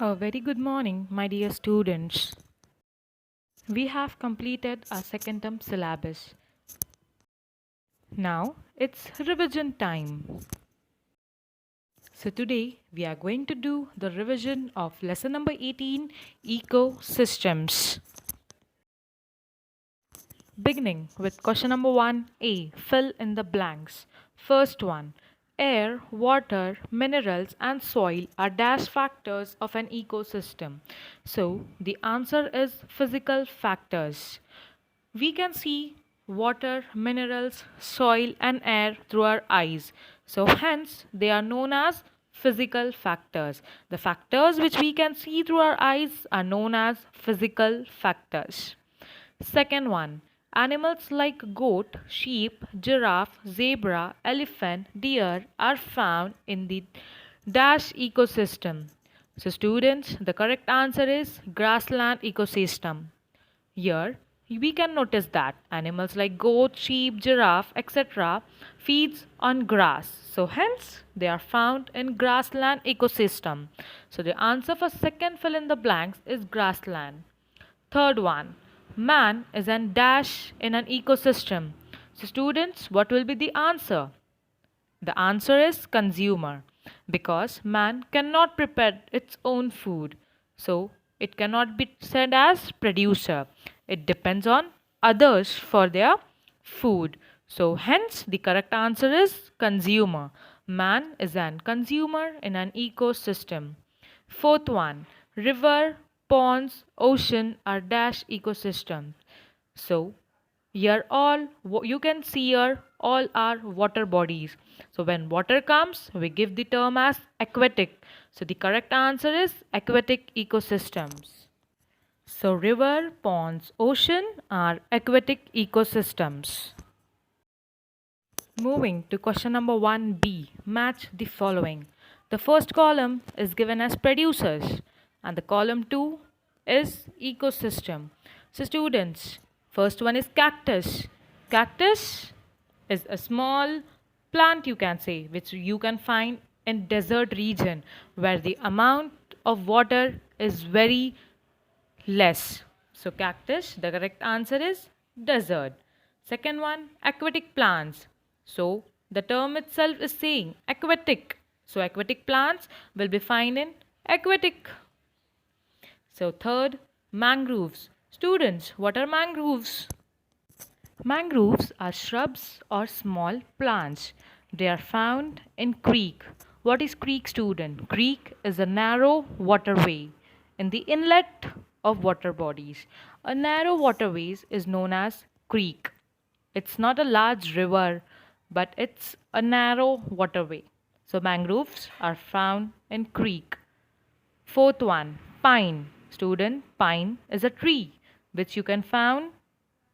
A very good morning, my dear students. We have completed our second term syllabus. Now it's revision time. So today we are going to do the revision of lesson number 18, Ecosystems. Beginning with question number 1A, fill in the blanks. First one, air, water, minerals, and soil are dash factors of an ecosystem. So the answer is physical factors. We can see water, minerals, soil, and air through our eyes. So hence they are known as physical factors. The factors which we can see through our eyes are known as physical factors. Second one, animals like goat, sheep, giraffe, zebra, elephant, deer are found in the dash ecosystem. So students, the correct answer is grassland ecosystem. Here, we can notice that animals like goat, sheep, giraffe, etc. feeds on grass. So hence, they are found in grassland ecosystem. So the answer for second fill in the blanks is grassland. Third one, man is an dash in an ecosystem. So students, what will be the answer? The answer is consumer because man cannot prepare its own food. So it cannot be said as producer. It depends on others for their food. So hence the correct answer is consumer. Man is an consumer in an ecosystem. Fourth one, river, ponds, ocean are dash ecosystems. So here all you can see here all are water bodies. So when water comes, we give the term as aquatic. So the correct answer is aquatic ecosystems. So river, ponds, ocean are aquatic ecosystems. Moving to question number 1B, match the following. The first column is given as producers and the column 2 is ecosystem. So students, first one is cactus. Cactus is a small plant you can say which you can find in desert region where the amount of water is very less. So cactus, the correct answer is desert. Second one, aquatic plants. So the term itself is saying aquatic. So aquatic plants will be found in aquatic. So third, mangroves. Students, what are mangroves? Mangroves are shrubs or small plants. They are found in creek. What is creek, student? Creek is a narrow waterway in the inlet of water bodies. A narrow waterways is known as creek. It's not a large river, but it's a narrow waterway. So mangroves are found in creek. Fourth one, pine. Student, pine is a tree which you can find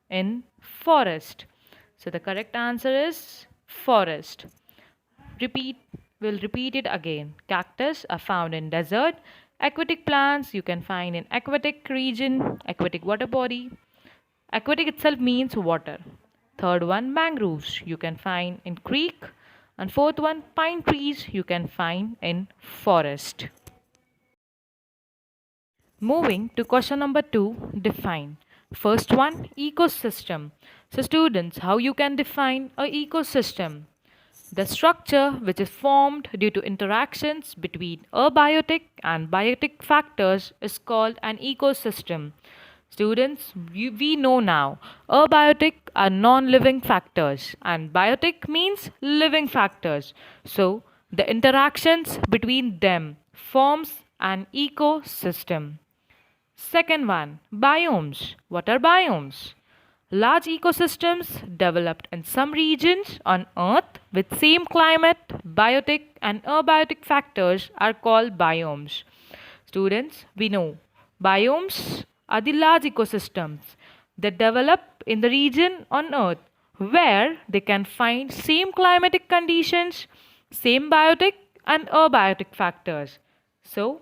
in forest. So the correct answer is forest. Repeat, we'll repeat it again. Cactus are found in desert. Aquatic plants you can find in aquatic region, aquatic water body. Aquatic itself means water. Third one, mangroves you can find in creek. And fourth one, pine trees you can find in forest. Moving to question number 2, define. First one, ecosystem. So students, how you can define a ecosystem? The structure which is formed due to interactions between abiotic and biotic factors is called an ecosystem. Students, we know now abiotic are non-living factors and biotic means living factors. So the interactions between them forms an ecosystem. Second one, biomes. What are biomes? Large ecosystems developed in some regions on Earth with same climate, biotic and abiotic factors are called biomes. Students, we know biomes are the large ecosystems that develop in the region on Earth where they can find same climatic conditions, same biotic and abiotic factors. So,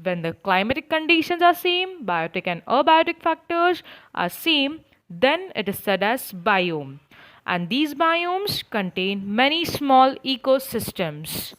when the climatic conditions are same, biotic and abiotic factors are same, then it is said as biome. And these biomes contain many small ecosystems.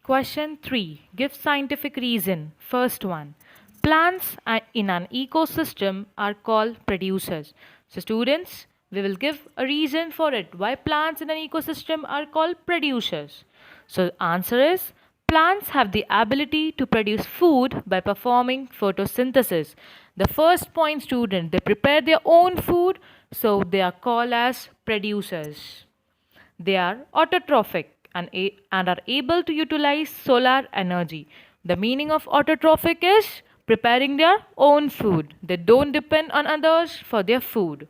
Question 3. Give scientific reason. First one. Plants in an ecosystem are called producers. So, students, we will give a reason for it. Why plants in an ecosystem are called producers? So, answer is plants have the ability to produce food by performing photosynthesis. The first point, student, they prepare their own food, so they are called as producers. They are autotrophic and are able to utilize solar energy. The meaning of autotrophic is preparing their own food. They don't depend on others for their food.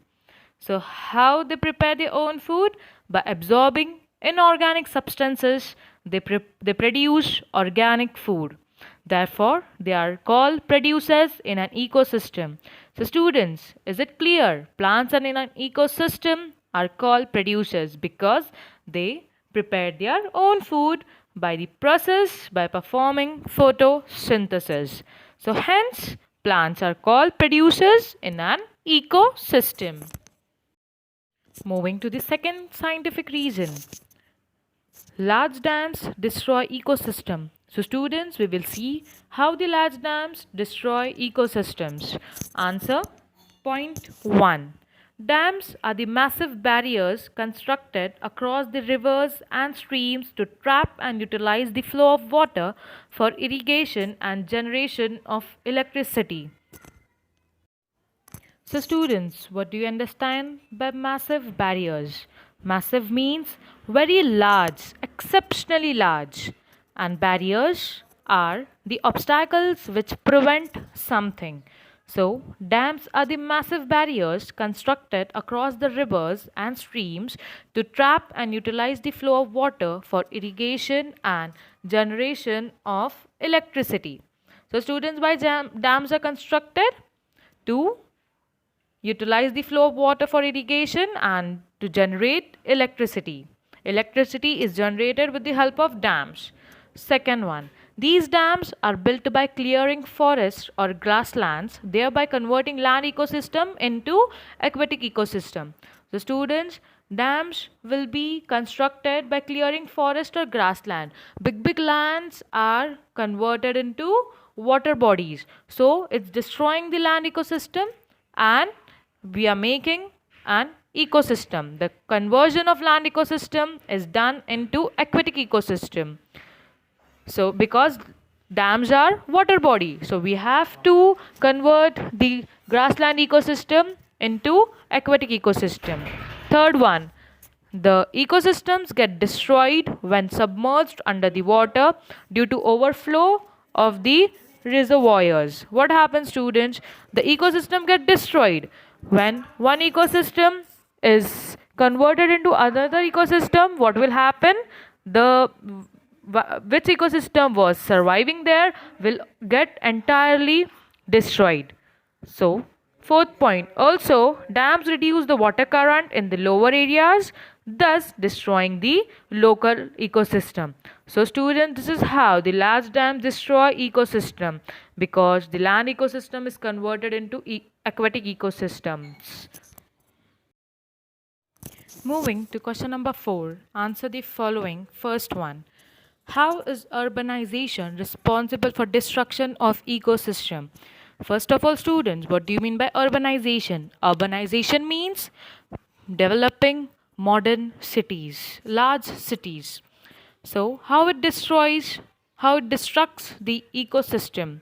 So, how they prepare their own food? By absorbing inorganic substances, they produce organic food. Therefore, they are called producers in an ecosystem. So, students, is it clear? Plants are in an ecosystem are called producers because they prepare their own food by the process by performing photosynthesis. So, hence, plants are called producers in an ecosystem. Moving to the second scientific reason. Large dams destroy ecosystem. So students, we will see how the large dams destroy ecosystems. Answer point 1. Dams are the massive barriers constructed across the rivers and streams to trap and utilize the flow of water for irrigation and generation of electricity. So, students, what do you understand by massive barriers? Massive means very large, exceptionally large, and barriers are the obstacles which prevent something. So, dams are the massive barriers constructed across the rivers and streams to trap and utilize the flow of water for irrigation and generation of electricity. So, students, why dams are constructed? To utilize the flow of water for irrigation and to generate electricity. Electricity is generated with the help of dams. Second one, these dams are built by clearing forests or grasslands, thereby converting land ecosystem into aquatic ecosystem. So students, dams will be constructed by clearing forest or grassland. Big lands are converted into water bodies. So it's destroying the land ecosystem and we are making an ecosystem. The conversion of land ecosystem is done into aquatic ecosystem. So because dams are water body, so we have to convert the grassland ecosystem into aquatic ecosystem. Third one, the ecosystems get destroyed when submerged under the water due to overflow of the reservoirs. What happens, students? The ecosystem get destroyed when one ecosystem is converted into another ecosystem. What will happen? The which ecosystem was surviving there will get entirely destroyed. So, fourth point, also dams reduce the water current in the lower areas, thus destroying the local ecosystem. So students, this is how the large dams destroy ecosystem because the land ecosystem is converted into aquatic ecosystems. Moving to question number 4, answer the following. First one, how is urbanization responsible for destruction of ecosystem? First of all, students, what do you mean by urbanization? Urbanization means developing modern cities, large cities. So, how it destroys, how it destructs the ecosystem?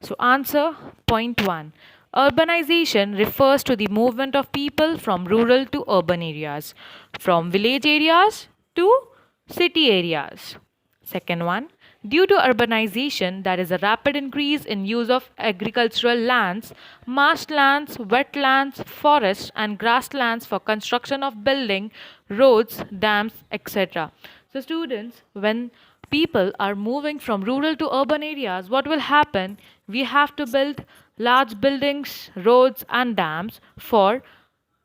So, answer point 1. Urbanization refers to the movement of people from rural to urban areas, from village areas to city areas. Second one, due to urbanization, there is a rapid increase in use of agricultural lands, marshlands, wetlands, forests, and grasslands for construction of building, roads, dams, etc. So, students, when people are moving from rural to urban areas, what will happen? We have to build large buildings, roads, and dams for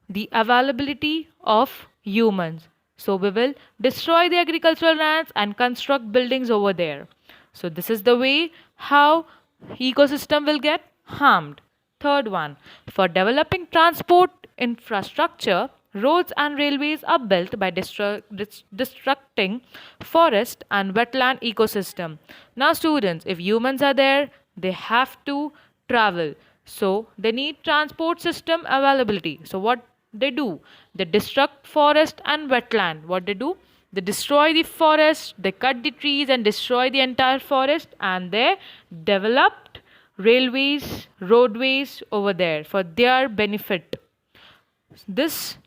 the availability of humans. So we will destroy the agricultural lands and construct buildings over there. So this is the way how ecosystem will get harmed. Third one, for developing transport infrastructure, Roads and railways are built by destructing forest and wetland ecosystem. Now, students, if humans are there, they have to travel. So, they need transport system availability. So, what they do? They destruct forest and wetland. What they do? They destroy the forest, they cut the trees and destroy the entire forest, and they developed railways, roadways over there for their benefit. This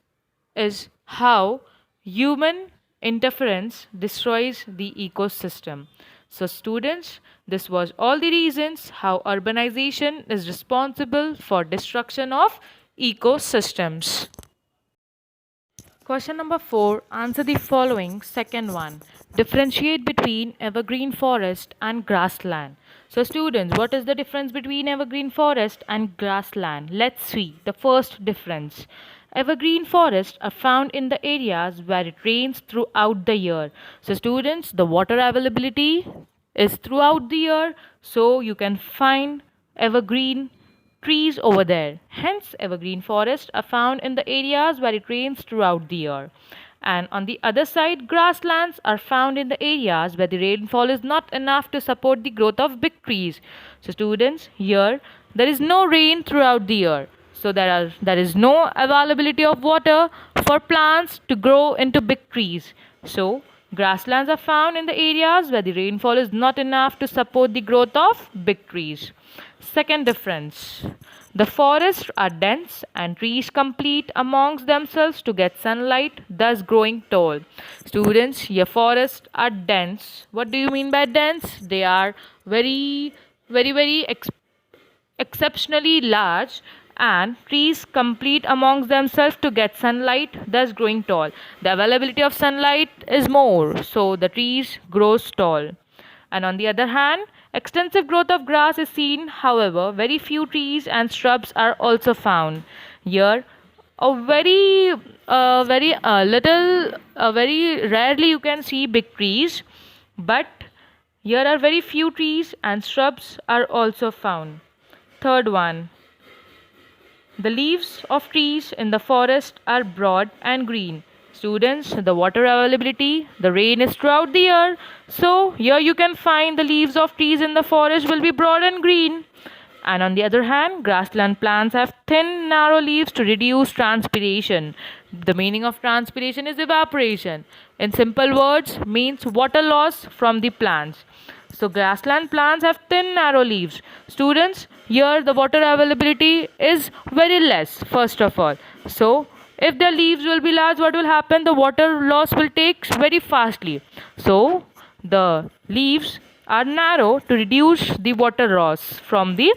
is how human interference destroys the ecosystem. So, students, this was all the reasons how urbanization is responsible for destruction of ecosystems. Question number 4. Answer the following. Second one. Differentiate between evergreen forest and grassland. So, students, what is the difference between evergreen forest and grassland? Let's see. The first difference. Evergreen forests are found in the areas where it rains throughout the year. So, students, the water availability is throughout the year, so you can find evergreen trees over there. Hence, evergreen forests are found in the areas where it rains throughout the year. And on the other side, grasslands are found in the areas where the rainfall is not enough to support the growth of big trees. So, students, here there is no rain throughout the year. So, there is no availability of water for plants to grow into big trees. So, grasslands are found in the areas where the rainfall is not enough to support the growth of big trees. Second difference. The forests are dense and trees compete amongst themselves to get sunlight, thus growing tall. Students, your forests are dense. What do you mean by dense? They are very exceptionally large, and trees compete amongst themselves to get sunlight, thus growing tall. The availability of sunlight is more, so the trees grows tall. And on the other hand, extensive growth of grass is seen. However, very few trees and shrubs are also found. Here, a very rarely you can see big trees, but here are very few trees and shrubs are also found. Third one. The leaves of trees in the forest are broad and green. Students, the water availability, the rain is throughout the year. So, here you can find the leaves of trees in the forest will be broad and green. And on the other hand, grassland plants have thin, narrow leaves to reduce transpiration. The meaning of transpiration is evaporation. In simple words, means water loss from the plants. So, grassland plants have thin, narrow leaves. Students, here the water availability is very less, first of all. So, if the leaves will be large, what will happen? The water loss will take very fastly. So, the leaves are narrow to reduce the water loss from the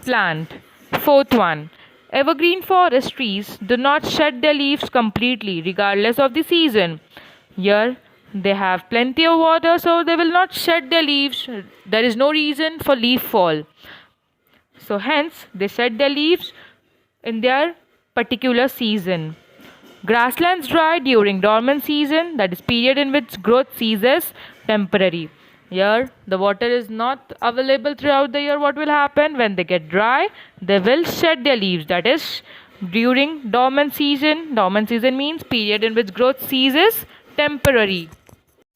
plant. Fourth one. Evergreen forest trees do not shed their leaves completely regardless of the season. Here they have plenty of water, so they will not shed their leaves. There is no reason for leaf fall. So hence they shed their leaves in their particular season. Grasslands dry during dormant season, that is period in which growth ceases temporary. Here the water is not available throughout the year. What will happen when they get dry? They will shed their leaves. That is during dormant season. Dormant season means period in which growth ceases temporary.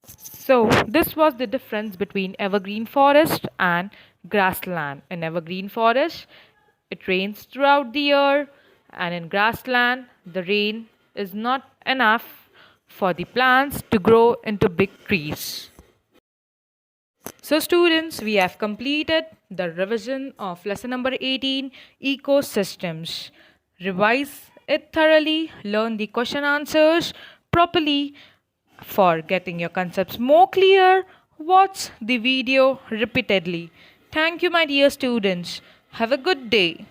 So, this was the difference between evergreen forest and grassland. In evergreen forest, it rains throughout the year, and in grassland, the rain is not enough for the plants to grow into big trees. So, students, we have completed the revision of lesson number 18, ecosystems. Revise it thoroughly, learn the question answers properly. For getting your concepts more clear, watch the video repeatedly. Thank you, my dear students. Have a good day.